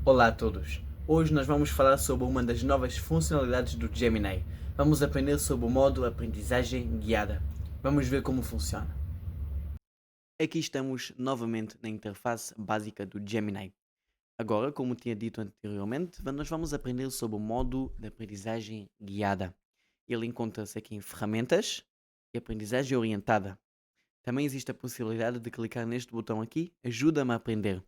Olá a todos! Hoje nós vamos falar sobre uma das novas funcionalidades do Gemini. Vamos aprender sobre o modo aprendizagem guiada. Vamos ver como funciona. Aqui estamos novamente na interface básica do Gemini. Agora, como tinha dito anteriormente, nós vamos aprender sobre o modo de aprendizagem guiada. Ele encontra-se aqui em ferramentas e aprendizagem orientada. Também existe a possibilidade de clicar neste botão aqui, ajuda-me a aprender.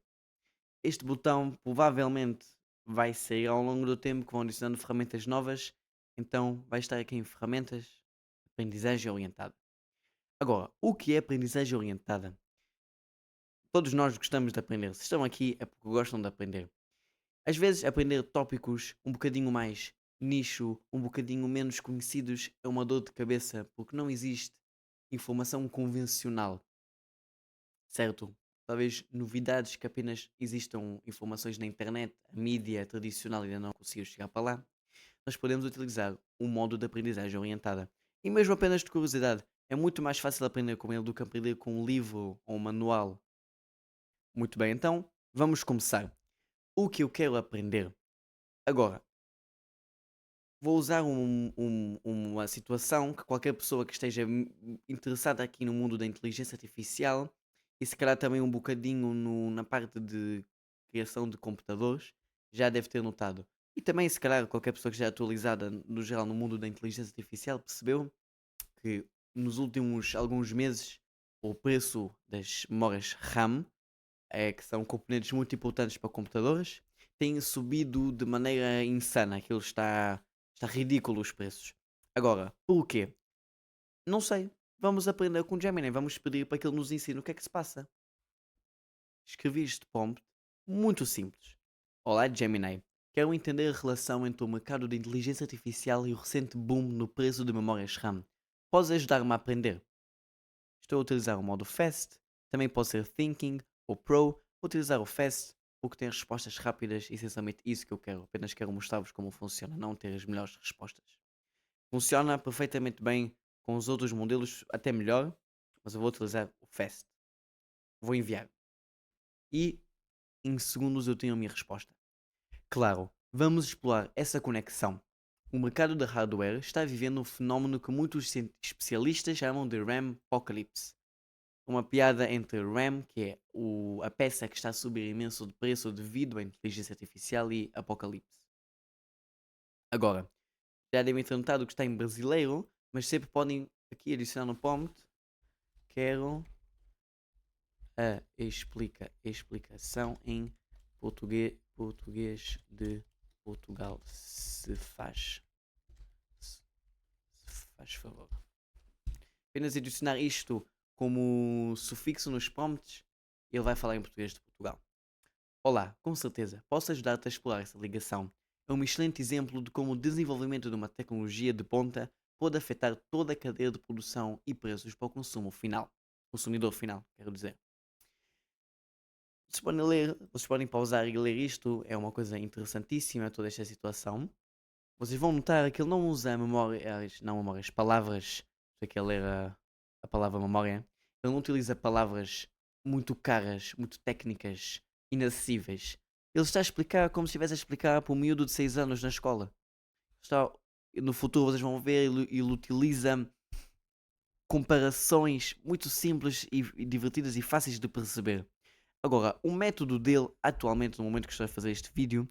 Este botão provavelmente vai sair ao longo do tempo que vão adicionando ferramentas novas, então vai estar aqui em ferramentas, aprendizagem orientada. Agora, o que é aprendizagem orientada? Todos nós gostamos de aprender. Se estão aqui é porque gostam de aprender. Às vezes aprender tópicos um bocadinho mais nicho, um bocadinho menos conhecidos é uma dor de cabeça porque não existe informação convencional, certo? Talvez novidades que apenas existam informações na internet, a mídia tradicional ainda não conseguiu chegar para lá. Nós podemos utilizar um modo de aprendizagem orientada. E mesmo apenas de curiosidade, é muito mais fácil aprender com ele do que aprender com um livro ou um manual. Muito bem, então vamos começar. O que eu quero aprender? Agora, vou usar uma situação que qualquer pessoa que esteja interessada aqui no mundo da inteligência artificial e se calhar também um bocadinho na parte de criação de computadores já deve ter notado. E também, se calhar, qualquer pessoa que esteja atualizada no geral no mundo da inteligência artificial percebeu que nos últimos alguns meses o preço das memórias RAM, que são componentes muito importantes para computadores, tem subido de maneira insana. Aquilo está ridículo os preços. Agora, porquê? Não sei. Vamos aprender com o Gemini. Vamos pedir para que ele nos ensine o que é que se passa. Escrevi este prompt muito simples. Olá, Gemini. Quero entender a relação entre o mercado de inteligência artificial e o recente boom no preço de memórias RAM. Podes ajudar-me a aprender? Estou a utilizar o modo Fast. Também pode ser Thinking ou Pro. Vou utilizar o Fast porque tem respostas rápidas e essencialmente isso que eu quero. Apenas quero mostrar-vos como funciona, não ter as melhores respostas. Funciona perfeitamente bem com os outros modelos, até melhor, mas eu vou utilizar o Fast. Vou enviar. E em segundos eu tenho a minha resposta. Claro, vamos explorar essa conexão. O mercado de hardware está vivendo um fenómeno que muitos especialistas chamam de RAM Apocalypse. Uma piada entre RAM, que é a peça que está a subir imenso de preço devido à inteligência artificial, e Apocalipse. Agora, já devem ter notado que está em brasileiro, mas sempre podem aqui adicionar no prompt. Quero a explicação em português de Portugal, se faz favor. Apenas adicionar isto como sufixo nos prompts, ele vai falar em português de Portugal. Olá, com certeza, posso ajudar-te a explorar essa ligação. É um excelente exemplo de como o desenvolvimento de uma tecnologia de ponta pode afetar toda a cadeia de produção e preços para o consumo final. Consumidor final, quero dizer. Vocês podem pausar e ler isto, é uma coisa interessantíssima toda esta situação. Vocês vão notar que ele não usa memórias, não memórias, palavras, sei que ele era a palavra memória, ele não utiliza palavras muito caras, muito técnicas, inacessíveis. Ele está a explicar como se estivesse a explicar para um miúdo de 6 anos na escola. Está, no futuro vocês vão ver, ele utiliza comparações muito simples e divertidas e fáceis de perceber. Agora, o método dele, atualmente, no momento que estou a fazer este vídeo,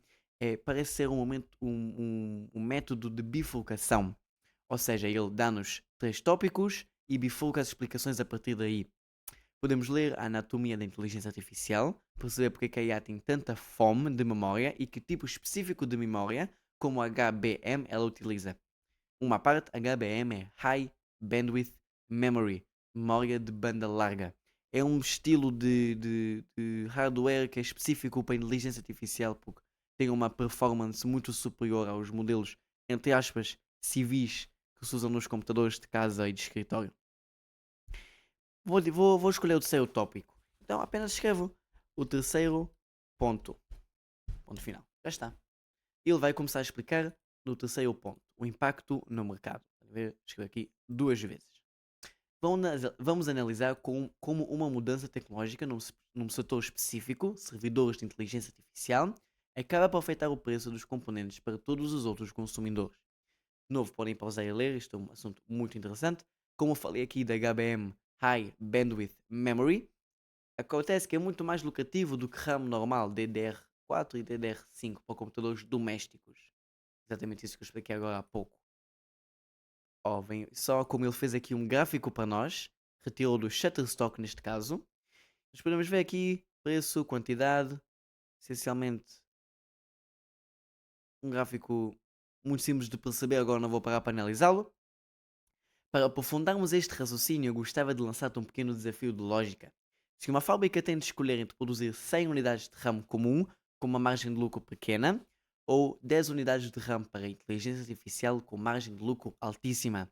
parece ser um método de bifurcação. Ou seja, ele dá-nos 3 tópicos e bifurca as explicações a partir daí. Podemos ler a anatomia da inteligência artificial, perceber porque é que a IA tem tanta fome de memória e que tipo específico de memória, como HBM, ela utiliza. Uma parte, HBM, é High Bandwidth Memory, memória de banda larga. É um estilo de hardware que é específico para a inteligência artificial porque tem uma performance muito superior aos modelos, entre aspas, civis que se usam nos computadores de casa e de escritório. Vou escolher o terceiro tópico. Então apenas escrevo o terceiro ponto. Ponto final. Já está. Ele vai começar a explicar no terceiro ponto, o impacto no mercado. Escrevo aqui 2 vezes. Vamos analisar como uma mudança tecnológica num setor específico, servidores de inteligência artificial, acaba por afetar o preço dos componentes para todos os outros consumidores. De novo, podem pausar e ler, isto é um assunto muito interessante. Como eu falei aqui da HBM High Bandwidth Memory, acontece que é muito mais lucrativo do que RAM normal DDR4 e DDR5 para computadores domésticos. Exatamente isso que eu expliquei agora há pouco. Ó, vem, só como ele fez aqui um gráfico para nós, retirou do Shutterstock neste caso. Nós podemos ver aqui preço, quantidade, essencialmente um gráfico muito simples de perceber, agora não vou parar para analisá-lo. Para aprofundarmos este raciocínio, eu gostava de lançar-te um pequeno desafio de lógica. Se uma fábrica tem de escolher entre produzir 100 unidades de RAM comum, com uma margem de lucro pequena, ou 10 unidades de RAM para inteligência artificial com margem de lucro altíssima,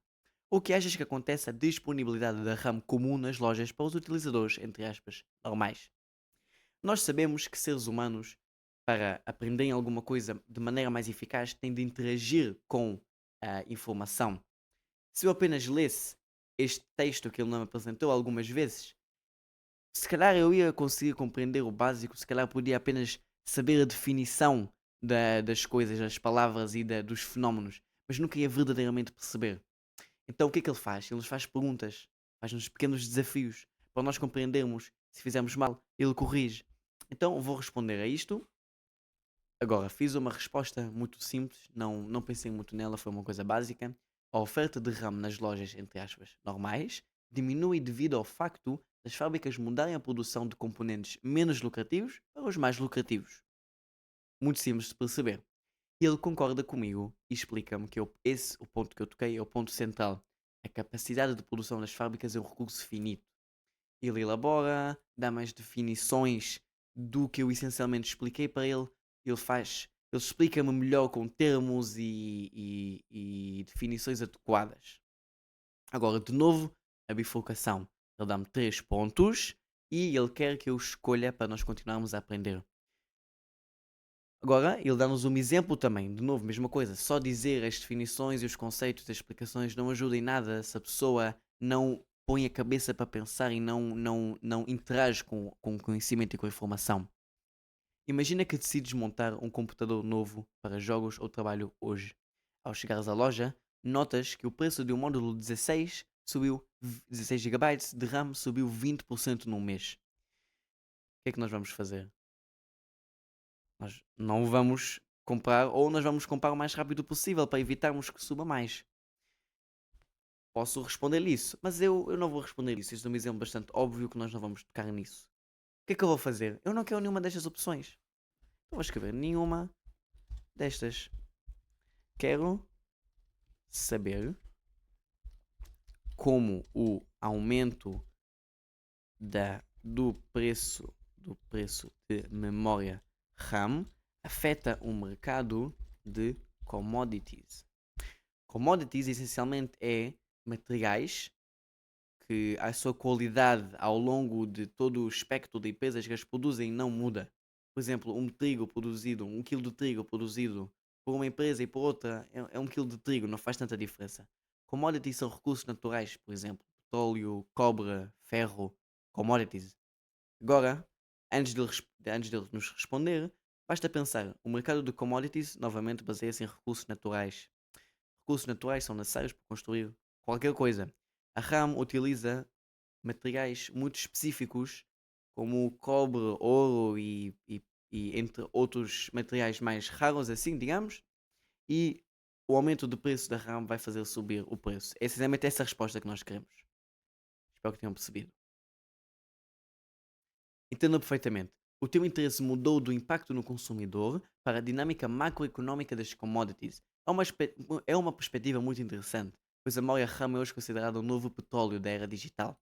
o que achas que acontece à disponibilidade da RAM comum nas lojas para os utilizadores, entre aspas, normais? Nós sabemos que seres humanos, para aprenderem alguma coisa de maneira mais eficaz, têm de interagir com a informação. Se eu apenas lesse este texto que ele não me apresentou algumas vezes, se calhar eu ia conseguir compreender o básico, se calhar podia apenas saber a definição das coisas, das palavras e dos fenómenos, mas nunca ia verdadeiramente perceber. Então o que é que ele faz? Ele nos faz perguntas, faz-nos pequenos desafios para nós compreendermos. Se fizermos mal, ele corrige. Então vou responder a isto. Agora, fiz uma resposta muito simples, não pensei muito nela, foi uma coisa básica. A oferta de RAM nas lojas, entre aspas, normais, diminui devido ao facto das fábricas mudarem a produção de componentes menos lucrativos para os mais lucrativos. Muito simples de perceber. E ele concorda comigo e explica-me que o ponto que eu toquei, é o ponto central. A capacidade de produção das fábricas é um recurso finito. Ele elabora, dá mais definições do que eu essencialmente expliquei para ele. Ele explica-me melhor com termos e definições adequadas. Agora, de novo, a bifurcação. Ele dá-me 3 pontos e ele quer que eu escolha para nós continuarmos a aprender. Agora, ele dá-nos um exemplo também. De novo, mesma coisa. Só dizer as definições e os conceitos, as explicações não ajuda em nada se a pessoa não põe a cabeça para pensar e não interage com o conhecimento e com a informação. Imagina que decides montar um computador novo para jogos ou trabalho hoje. Ao chegares à loja, notas que o preço de um módulo 16 subiu 16 GB de RAM subiu 20% num mês. O que é que nós vamos fazer? Nós não vamos comprar, ou nós vamos comprar o mais rápido possível para evitarmos que suba mais. Posso responder-lhe isso, mas eu não vou responder isso. Isto é um exemplo bastante óbvio que nós não vamos tocar nisso. O que é que eu vou fazer? Eu não quero nenhuma destas opções. Então vou escrever nenhuma destas. Quero saber como o aumento do preço de memória RAM afeta o mercado de commodities. Commodities essencialmente é materiais que a sua qualidade ao longo de todo o espectro de empresas que as produzem não muda. Por exemplo, um quilo de trigo produzido por uma empresa e por outra é 1 quilo de trigo, não faz tanta diferença. Commodities são recursos naturais, por exemplo, petróleo, cobre, ferro, commodities. Agora, antes de ele nos responder, basta pensar, o mercado de commodities novamente baseia-se em recursos naturais. Recursos naturais são necessários para construir qualquer coisa. A RAM utiliza materiais muito específicos, como o cobre, ouro e entre outros materiais mais raros, assim, digamos, e o aumento do preço da RAM vai fazer subir o preço. É essencialmente essa a resposta que nós queremos. Espero que tenham percebido. Entenda perfeitamente. O teu interesse mudou do impacto no consumidor para a dinâmica macroeconómica das commodities. É uma perspectiva muito interessante, pois a memória RAM é hoje considerada o novo petróleo da era digital.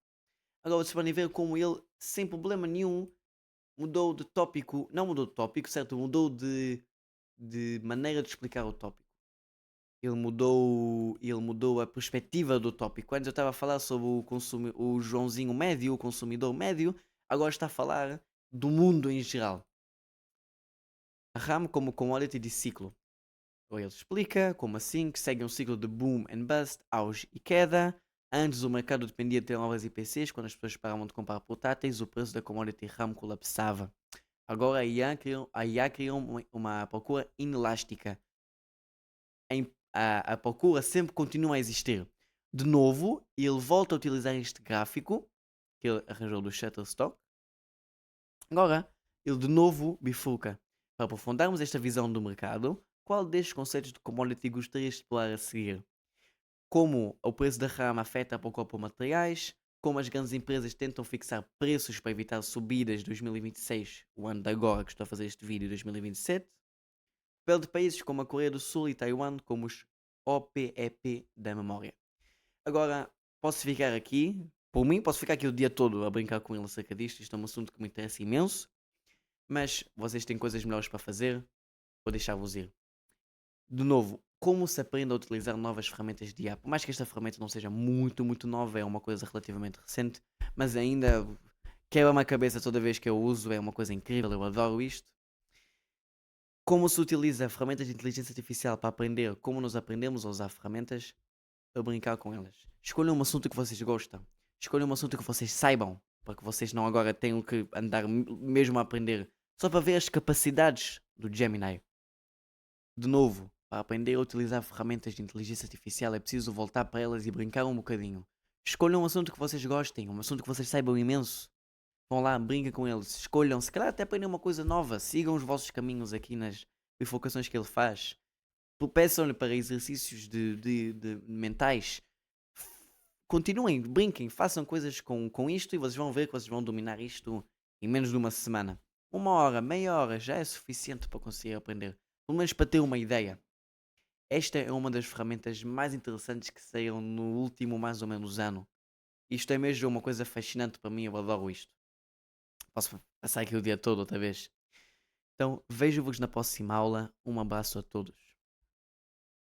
Agora vocês podem ver como ele, sem problema nenhum, mudou de tópico. Não mudou de tópico, certo? Mudou de maneira de explicar o tópico. Ele mudou a perspectiva do tópico. Antes eu estava a falar sobre o Joãozinho médio, o consumidor médio. Agora está a falar do mundo em geral. A RAM como commodity de ciclo. Ou ele explica como assim que segue um ciclo de boom and bust, auge e queda. Antes o mercado dependia de telemóveis e PCs. Quando as pessoas paravam de comprar portáteis, o preço da commodity RAM colapsava. Agora a IA criou uma procura inelástica. A procura sempre continua a existir. De novo, ele volta a utilizar este gráfico que ele arranjou do Shutterstock. Agora, ele de novo bifurca. Para aprofundarmos esta visão do mercado, qual destes conceitos de commodity gostarias de explorar a seguir? Como o preço da rama afeta a procura por materiais, como as grandes empresas tentam fixar preços para evitar subidas de 2026, o ano de agora que estou a fazer este vídeo, 2027, papel de países como a Coreia do Sul e Taiwan como os OPEP da memória. Agora, posso ficar aqui, por mim, posso ficar aqui o dia todo a brincar com ele acerca disto, isto é um assunto que me interessa imenso, mas vocês têm coisas melhores para fazer, vou deixar-vos ir. De novo, como se aprende a utilizar novas ferramentas de IA? Por mais que esta ferramenta não seja muito nova, é uma coisa relativamente recente, mas ainda quebra-me a cabeça toda vez que eu uso, é uma coisa incrível, eu adoro isto. Como se utiliza ferramentas de inteligência artificial para aprender como nos aprendemos a usar ferramentas, a brincar com elas. Escolham um assunto que vocês gostam. Escolham um assunto que vocês saibam, para que vocês não agora tenham que andar mesmo a aprender, só para ver as capacidades do Gemini. De novo, para aprender a utilizar ferramentas de inteligência artificial é preciso voltar para elas e brincar um bocadinho. Escolham um assunto que vocês gostem, um assunto que vocês saibam imenso. Vão lá, brinquem com eles, escolham, se calhar até aprendem uma coisa nova, sigam os vossos caminhos aqui nas bifurcações que ele faz. Peçam-lhe para exercícios de mentais. Continuem, brinquem, façam coisas com isto e vocês vão ver que vocês vão dominar isto em menos de uma semana. 1 hora, meia hora já é suficiente para conseguir aprender. Pelo menos para ter uma ideia. Esta é uma das ferramentas mais interessantes que saíram no último mais ou menos ano. Isto é mesmo uma coisa fascinante para mim, eu adoro isto. Posso passar aqui o dia todo outra vez. Então, vejo-vos na próxima aula. Um abraço a todos.